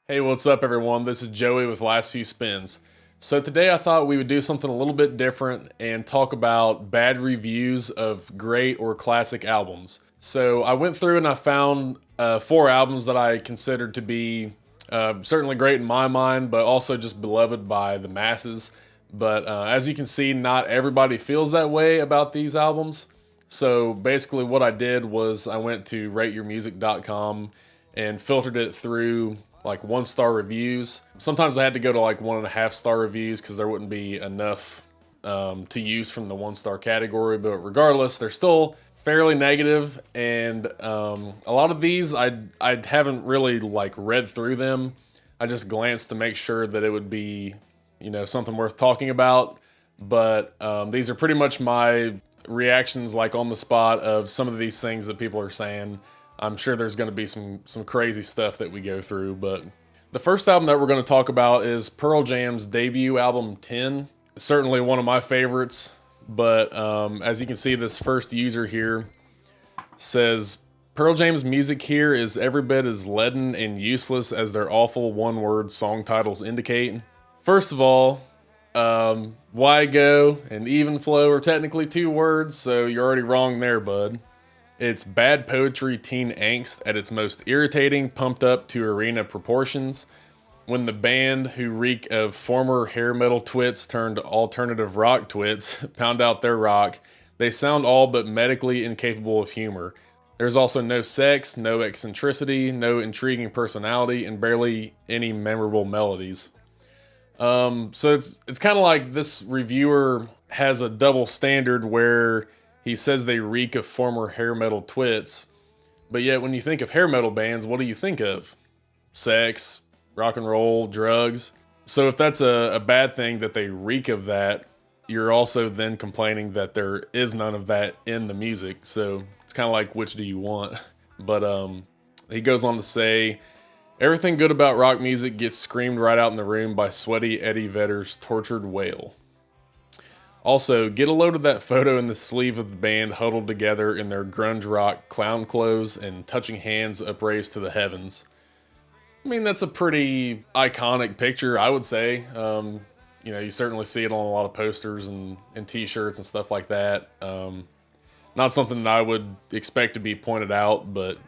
Hey, what's up, everyone? This is Joey with Last Few Spins. So, today I thought we would do something a little bit different and talk about bad reviews of great or classic albums. So, I went through and I found four albums that I considered to be certainly great in my mind, but also just beloved by the masses. But as you can see, not everybody feels that way about these albums. So, basically, what I did was I went to rateyourmusic.com and filtered it through like 1 star reviews. Sometimes I had to go to like 1.5 star reviews because there wouldn't be enough to use from the 1 star category. But regardless, they're still fairly negative, and a lot of these I haven't really like read through them. I just glanced to make sure that it would be something worth talking about. But these are pretty much my reactions, like on the spot, of some of these things that people are saying. I'm sure there's going to be some crazy stuff that we go through, but the first album that we're going to talk about is Pearl Jam's debut album 10. It's certainly one of my favorites, but as you can see, this first user here says, Pearl Jam's music here is every bit as leaden and useless as their awful one-word song titles indicate. First of all, Why Go and Even Flow are technically 2 words, so you're already wrong there, bud. It's bad poetry teen angst at its most irritating, pumped up to arena proportions. When the band, who reek of former hair metal twits turned alternative rock twits, pound out their rock, they sound all but medically incapable of humor. There's also no sex, no eccentricity, no intriguing personality, and barely any memorable melodies. So it's kind of like this reviewer has a double standard where he says they reek of former hair metal twits, but yet when you think of hair metal bands, what do you think of? Sex, rock and roll, drugs. So if that's a bad thing that they reek of that, you're also then complaining that there is none of that in the music. So it's kind of like, which do you want? But he goes on to say, everything good about rock music gets screamed right out in the room by sweaty Eddie Vedder's tortured wail. Also, get a load of that photo in the sleeve of the band huddled together in their grunge rock clown clothes and touching hands upraised to the heavens. I mean, that's a pretty iconic picture, I would say. You certainly see it on a lot of posters and t-shirts and stuff like that. Not something that I would expect to be pointed out, but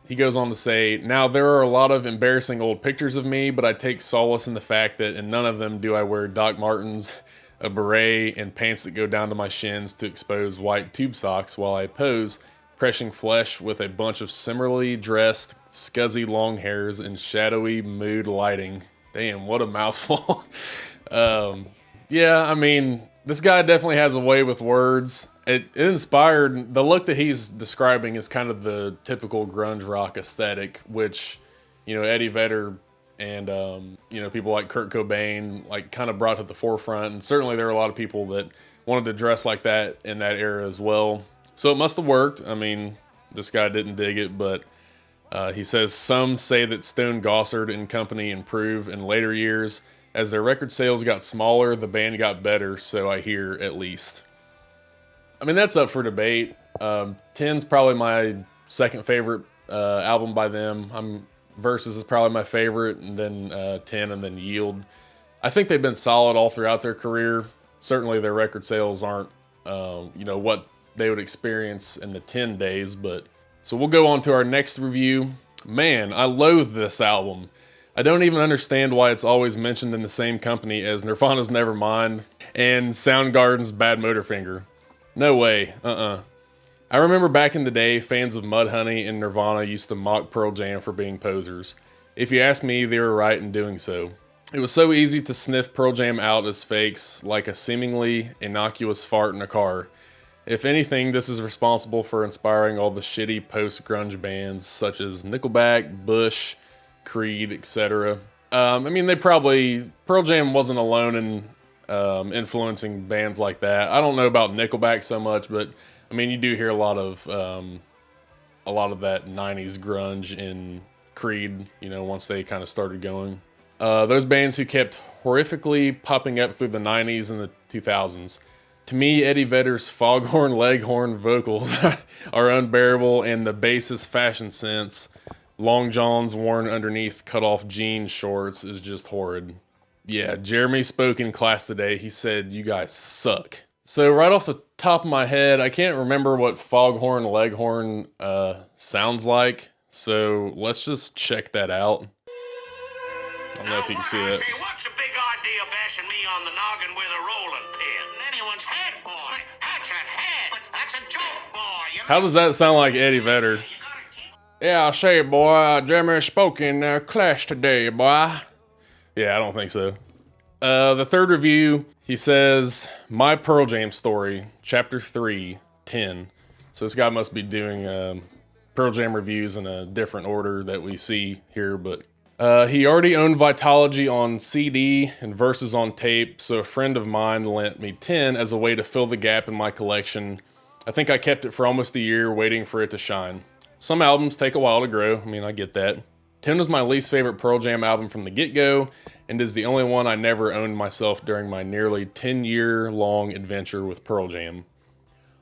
he goes on to say, now there are a lot of embarrassing old pictures of me, but I take solace in the fact that in none of them do I wear Doc Martens, a beret, and pants that go down to my shins to expose white tube socks while I pose, pressing flesh with a bunch of similarly dressed, scuzzy long hairs in shadowy mood lighting. Damn, what a mouthful. Yeah, I mean, this guy definitely has a way with words. It inspired, the look that he's describing is kind of the typical grunge rock aesthetic, which, Eddie Vedder and people like Kurt Cobain like kind of brought to the forefront, and certainly there are a lot of people that wanted to dress like that in that era as well. So it must have worked. I mean, this guy didn't dig it, but he says some say that Stone Gossard and company improved in later years. As their record sales got smaller, the band got better, so I hear, at least. I mean, that's up for debate. 10's probably my second favorite album by them. Versus is probably my favorite, and then 10, and then Yield. I think they've been solid all throughout their career. Certainly their record sales aren't, what they would experience in the 10 days, but... So we'll go on to our next review. Man, I loathe this album. I don't even understand why it's always mentioned in the same company as Nirvana's Nevermind and Soundgarden's Bad Motorfinger. No way, I remember back in the day, fans of Mudhoney and Nirvana used to mock Pearl Jam for being posers. If you ask me, they were right in doing so. It was so easy to sniff Pearl Jam out as fakes, like a seemingly innocuous fart in a car. If anything, this is responsible for inspiring all the shitty post-grunge bands such as Nickelback, Bush, Creed, etc. Pearl Jam wasn't alone in influencing bands like that. I don't know about Nickelback so much, but I mean, you do hear a lot of that 90s grunge in Creed, once they kind of started going. Those bands who kept horrifically popping up through the 90s and the 2000s. To me, Eddie Vedder's foghorn leghorn vocals are unbearable, and the bassist fashion sense long johns worn underneath cut-off jean shorts is just horrid. Yeah, Jeremy spoke in class today. He said, "You guys suck." So right off the top of my head, I can't remember what Foghorn Leghorn sounds like. So let's just check that out. I don't know if you can see that. What's the big idea bashing me on the noggin with a rolling pin? Anyone's head, boy. That's a head. But that's a joke, boy. How does that sound like Eddie Vedder? Yeah, I say, boy, Jeremy spoke in class today, boy. Yeah, I don't think so. The third review, he says, My Pearl Jam Story, Chapter 3, 10. So this guy must be doing Pearl Jam reviews in a different order that we see here, but he already owned Vitology on CD and Verses on tape, so a friend of mine lent me 10 as a way to fill the gap in my collection. I think I kept it for almost a year, waiting for it to shine. Some albums take a while to grow, I mean, I get that. 10 was my least favorite Pearl Jam album from the get-go, and is the only one I never owned myself during my nearly 10-year-long adventure with Pearl Jam.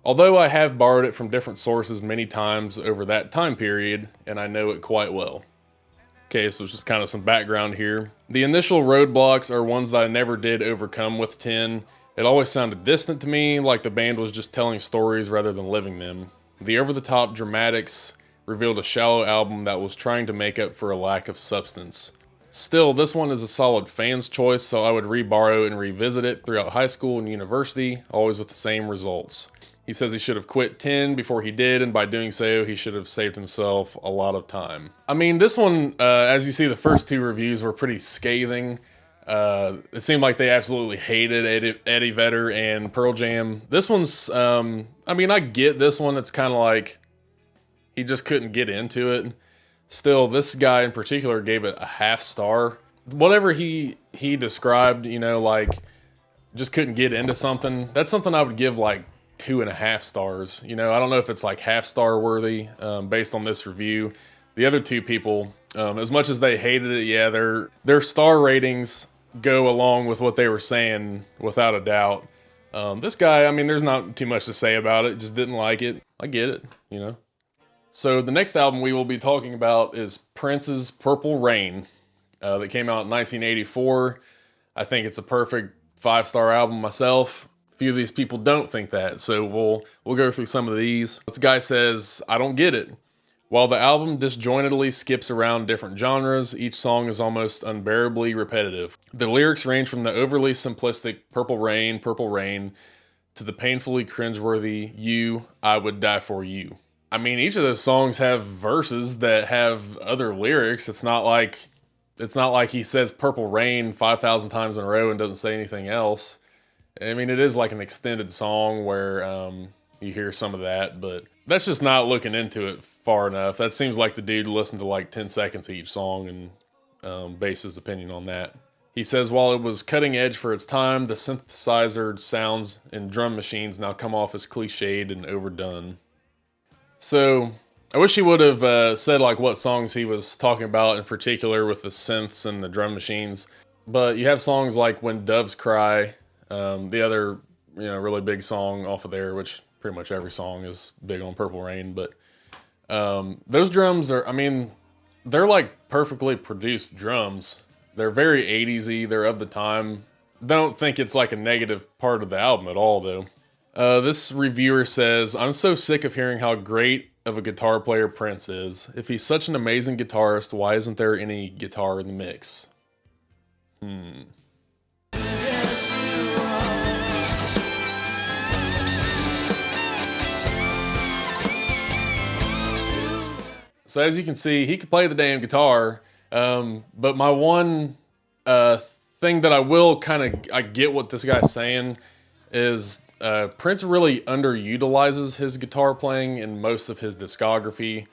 Although I have borrowed it from different sources many times over that time period, and I know it quite well. Okay, so just kind of some background here. The initial roadblocks are ones that I never did overcome with 10. It always sounded distant to me, like the band was just telling stories rather than living them. The over-the-top dramatics revealed a shallow album that was trying to make up for a lack of substance. Still, this one is a solid fan's choice, so I would re-borrow and revisit it throughout high school and university, always with the same results. He says he should have quit 10 before he did, and by doing so, he should have saved himself a lot of time. I mean, this one, as you see, the first two reviews were pretty scathing. It seemed like they absolutely hated Eddie Vedder and Pearl Jam. This one's, I mean, I get this one. It's kind of like he just couldn't get into it. Still, this guy in particular gave it a half star. Whatever he described, you know, like just couldn't get into something. That's something I would give like 2.5 stars. You know, I don't know if it's like half star worthy based on this review. The other two people, as much as they hated it, yeah, their star ratings go along with what they were saying without a doubt. This guy, I mean, there's not too much to say about it. Just didn't like it. I get it, you know. So the next album we will be talking about is Prince's Purple Rain that came out in 1984. I think it's a perfect 5-star album myself. A few of these people don't think that, so we'll go through some of these. This guy says, I don't get it. While the album disjointedly skips around different genres, each song is almost unbearably repetitive. The lyrics range from the overly simplistic Purple Rain, to the painfully cringeworthy You, I Would Die For You. I mean, each of those songs have verses that have other lyrics. It's not like he says Purple Rain 5,000 times in a row and doesn't say anything else. I mean, it is like an extended song where you hear some of that, but that's just not looking into it far enough. That seems like the dude listened to like 10 seconds of each song and based his opinion on that. He says, while it was cutting edge for its time, the synthesizer sounds and drum machines now come off as cliched and overdone. So, I wish he would have said like what songs he was talking about in particular with the synths and the drum machines. But you have songs like When Doves Cry, the other, you know, really big song off of there, which pretty much every song is big on Purple Rain. But those drums are, I mean, they're like perfectly produced drums. They're very 80s-y, they're of the time. Don't think it's like a negative part of the album at all, though. This reviewer says, I'm so sick of hearing how great of a guitar player Prince is. If he's such an amazing guitarist, why isn't there any guitar in the mix? So as you can see, he could play the damn guitar, but my one thing that I will I get what this guy's saying is Prince really underutilizes his guitar playing in most of his discography.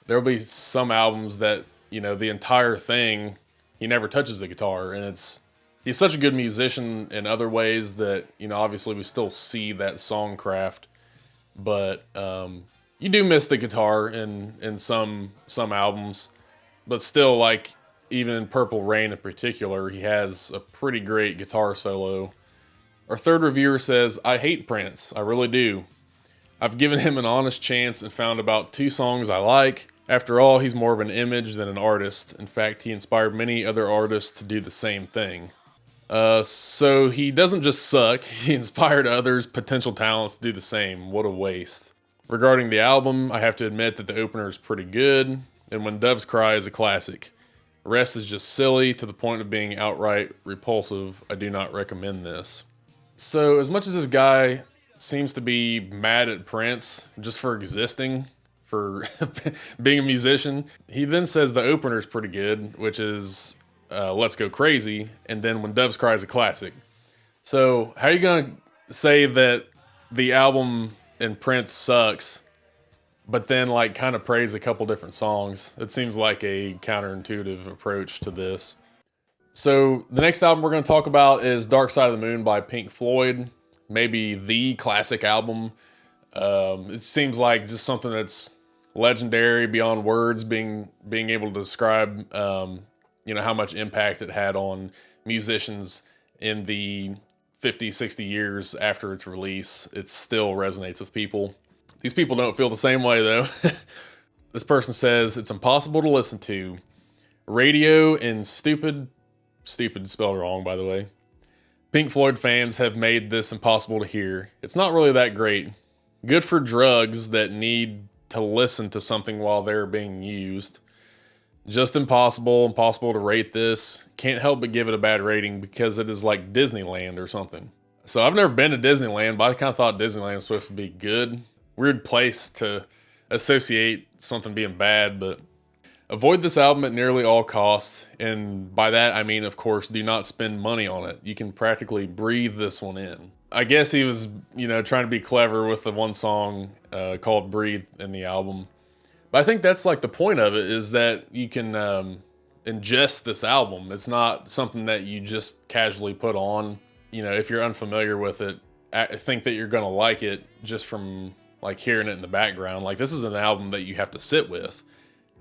There'll be some albums that, you know, the entire thing, he never touches the guitar, and he's such a good musician in other ways that, you know, obviously we still see that songcraft, but you do miss the guitar in some albums, but still, like, even in Purple Rain in particular, he has a pretty great guitar solo. Our third reviewer says, I hate Prince, I really do. I've given him an honest chance and found about 2 songs I like. After all, he's more of an image than an artist. In fact, he inspired many other artists to do the same thing. So he doesn't just suck, he inspired others' potential talents to do the same. What a waste. Regarding the album, I have to admit that the opener is pretty good, and When Doves Cry is a classic. The rest is just silly to the point of being outright repulsive. I do not recommend this. So, as much as this guy seems to be mad at Prince just for existing, for being a musician, he then says the opener is pretty good, which is Let's Go Crazy, and then When Doves Cry is a classic. So, how are you going to say that the album and Prince sucks, but then like kind of praise a couple different songs? It seems like a counterintuitive approach to this. So the next album we're going to talk about is Dark Side of the Moon by Pink Floyd. Maybe the classic album. It seems like just something that's legendary beyond words, being able to describe how much impact it had on musicians in the 50, 60 years after its release. It still resonates with people. These people don't feel the same way though. This person says, it's impossible to listen to. Radio and stupid spelled wrong, by the way. Pink Floyd fans have made this impossible to hear. It's not really that great. Good for drugs that need to listen to something while they're being used. Just impossible to rate this. Can't help but give it a bad rating because it is like Disneyland or something. So I've never been to Disneyland, but I kind of thought Disneyland was supposed to be good. Weird place to associate something being bad, but avoid this album at nearly all costs. And by that, I mean, of course, do not spend money on it. You can practically breathe this one in. I guess he was, trying to be clever with the one song called Breathe in the album. But I think that's like the point of it, is that you can ingest this album. It's not something that you just casually put on. If you're unfamiliar with it, I think that you're going to like it just from like hearing it in the background. Like, this is an album that you have to sit with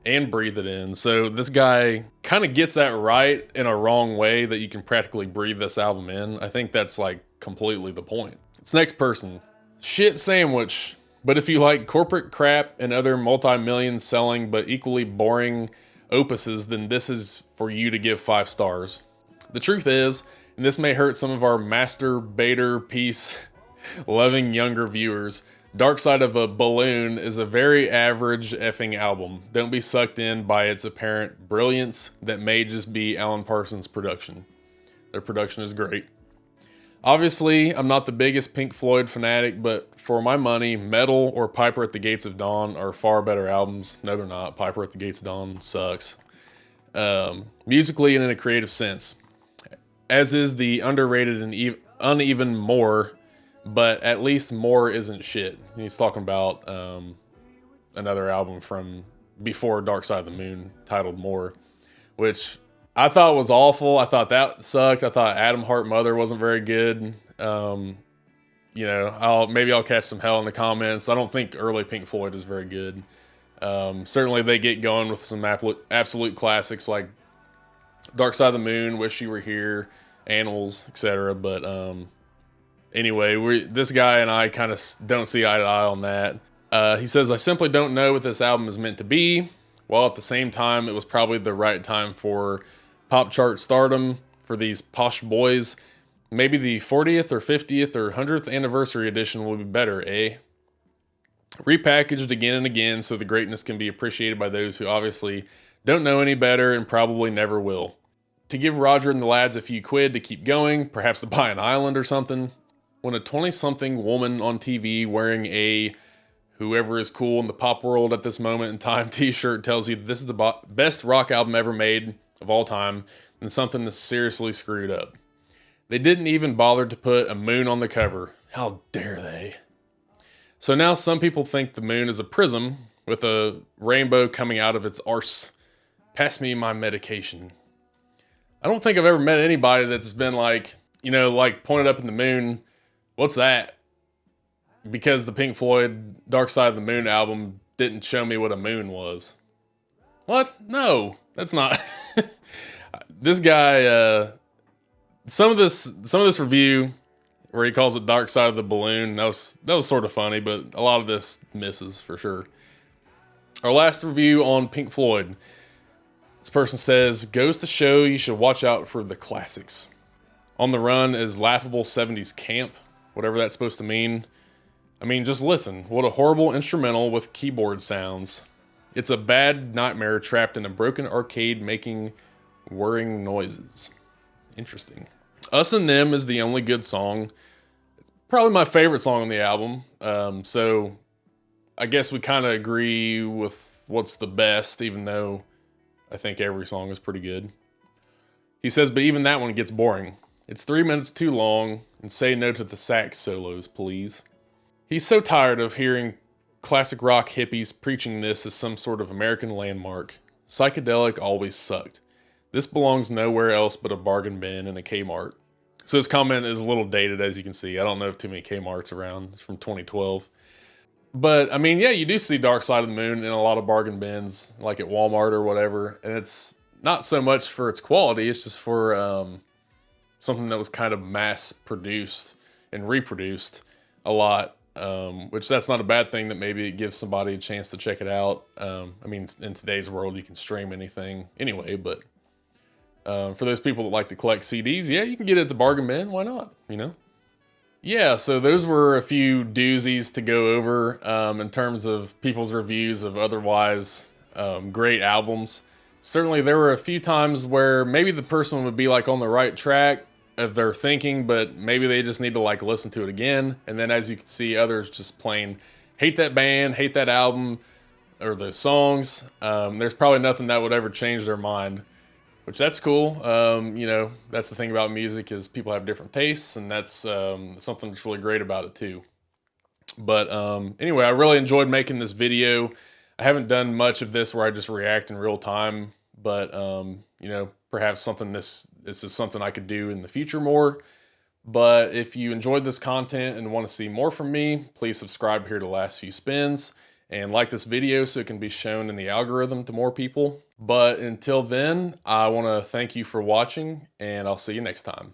and breathe it in. So this guy kind of gets that right in a wrong way, that you can practically breathe this album in. I think that's like completely the point. This next person, shit sandwich. But if you like corporate crap and other multi-million selling but equally boring opuses, then this is for you to give 5 stars. The truth is, and this may hurt some of our masturbator piece loving younger viewers, Dark Side of a Balloon is a very average effing album. Don't be sucked in by its apparent brilliance that may just be Alan Parsons' production. Their production is great. Obviously, I'm not the biggest Pink Floyd fanatic, but for my money, Metal or Piper at the Gates of Dawn are far better albums. No, they're not. Piper at the Gates of Dawn sucks. Musically and in a creative sense. As is the underrated and uneven More, but at least More isn't shit. He's talking about another album from before Dark Side of the Moon titled More, which I thought was awful. I thought that sucked. I thought Adam Hart Mother wasn't very good. Maybe I'll catch some hell in the comments. I don't think early Pink Floyd is very good. Certainly they get going with some absolute classics like Dark Side of the Moon, Wish You Were Here, Animals, etc. But anyway, this guy and I kind of don't see eye to eye on that. He says, I simply don't know what this album is meant to be, while at the same time it was probably the right time for pop chart stardom for these posh boys. Maybe the 40th or 50th or 100th anniversary edition will be better, eh? Repackaged again and again so the greatness can be appreciated by those who obviously don't know any better and probably never will. To give Roger and the lads a few quid to keep going, perhaps to buy an island or something. When a 20-something woman on TV wearing a whoever is cool in the pop world at this moment in time t-shirt tells you this is the best rock album ever made of all time, then something is seriously screwed up. They didn't even bother to put a moon on the cover. How dare they? So now some people think the moon is a prism with a rainbow coming out of its arse. Pass me my medication. I don't think I've ever met anybody that's been like pointed up in the moon. What's that? Because the Pink Floyd Dark Side of the Moon album didn't show me what a moon was. What? No, that's not. This guy, some of this review where he calls it Dark Side of the Balloon, that was sort of funny, but a lot of this misses for sure. Our last review on Pink Floyd. This person says, goes to show you should watch out for the classics. On the Run is laughable 70s camp, whatever that's supposed to mean. I mean, just listen. What a horrible instrumental with keyboard sounds. It's a bad nightmare trapped in a broken arcade making whirring noises. Interesting. Us and Them is the only good song. Probably my favorite song on the album. So I guess we kind of agree with what's the best, even though I think every song is pretty good. He says, but even that one gets boring. It's 3 minutes too long, and say no to the sax solos, please. He's so tired of hearing classic rock hippies preaching this as some sort of American landmark. Psychedelic always sucked. This belongs nowhere else but a bargain bin and a Kmart. So his comment is a little dated, as you can see. I don't know if too many Kmarts around. It's from 2012. But, I mean, yeah, you do see Dark Side of the Moon in a lot of bargain bins, like at Walmart or whatever. And it's not so much for its quality, it's just for something that was kind of mass-produced and reproduced a lot. Which that's not a bad thing, that maybe it gives somebody a chance to check it out. I mean, in today's world, you can stream anything anyway, but for those people that like to collect CDs, yeah, you can get it at the bargain bin. Why not, you know? Yeah, so those were a few doozies to go over in terms of people's reviews of otherwise great albums. Certainly there were a few times where maybe the person would be like on the right track of their thinking, but maybe they just need to like listen to it again. And then as you can see, others just plain hate that band, hate that album, or those songs. There's probably nothing that would ever change their mind, which that's cool. You know, that's the thing about music, is people have different tastes, and that's something that's really great about it too. But anyway, I really enjoyed making this video. I haven't done much of this where I just react in real time, but you know, perhaps this is something I could do in the future more. But if you enjoyed this content and want to see more from me, please subscribe here to Last Few Spins and like this video so it can be shown in the algorithm to more people. But until then, I want to thank you for watching, and I'll see you next time.